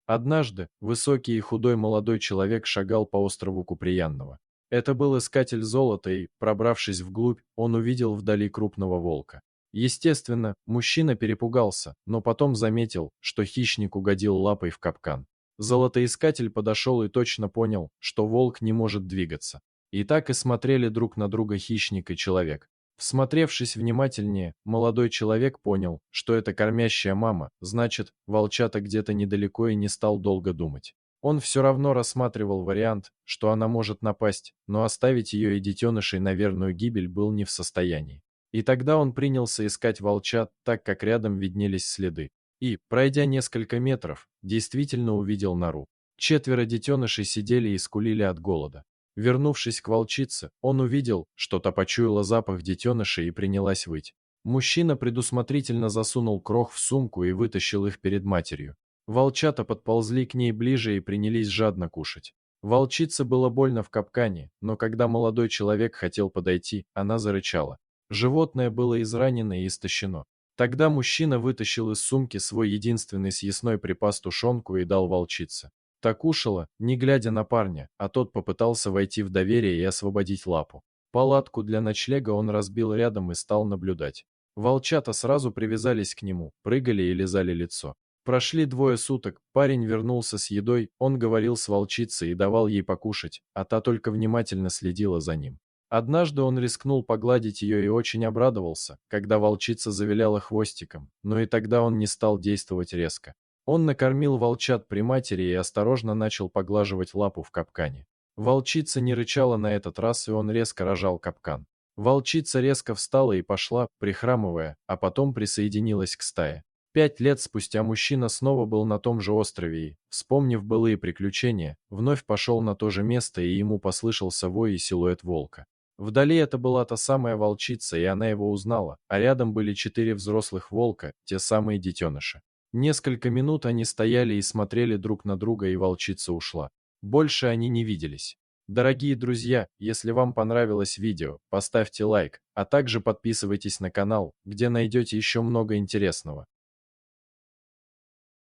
Однажды высокий и худой молодой человек шагал по острову Куприянного. Это был искатель золота и, пробравшись вглубь, он увидел вдали крупного волка. Естественно, мужчина перепугался, но потом заметил, что хищник угодил лапой в капкан. Золотоискатель подошел и точно понял, что волк не может двигаться. И так и смотрели друг на друга хищник и человек. Всмотревшись внимательнее, молодой человек понял, что это кормящая мама, значит, волчата где-то недалеко, и не стал долго думать. Он все равно рассматривал вариант, что она может напасть, но оставить ее и детенышей на верную гибель был не в состоянии. И тогда он принялся искать волчат, так как рядом виднелись следы. И, пройдя несколько метров, действительно увидел нору. 4 детенышей сидели и скулили от голода. Вернувшись к волчице, он увидел, что та почуяла запах детенышей и принялась выть. Мужчина предусмотрительно засунул крох в сумку и вытащил их перед матерью. Волчата подползли к ней ближе и принялись жадно кушать. Волчице было больно в капкане, но когда молодой человек хотел подойти, она зарычала. Животное было изранено и истощено. Тогда мужчина вытащил из сумки свой единственный съестной припас, тушенку, и дал волчице. Та кушала, не глядя на парня, а тот попытался войти в доверие и освободить лапу. Палатку для ночлега он разбил рядом и стал наблюдать. Волчата сразу привязались к нему, прыгали и лизали лицо. Прошли 2 суток, парень вернулся с едой, он говорил с волчицей и давал ей покушать, а та только внимательно следила за ним. Однажды он рискнул погладить ее и очень обрадовался, когда волчица завиляла хвостиком, но и тогда он не стал действовать резко. Он накормил волчат при матери и осторожно начал поглаживать лапу в капкане. Волчица не рычала на этот раз, и он резко рожал капкан. Волчица резко встала и пошла, прихрамывая, а потом присоединилась к стае. 5 лет спустя мужчина снова был на том же острове и, вспомнив былые приключения, вновь пошел на то же место, и ему послышался вой и силуэт волка. Вдали это была та самая волчица, и она его узнала, а рядом были 4 взрослых волка, те самые детеныши. Несколько минут они стояли и смотрели друг на друга, и волчица ушла. Больше они не виделись. Дорогие друзья, если вам понравилось видео, поставьте лайк, а также подписывайтесь на канал, где найдете еще много интересного.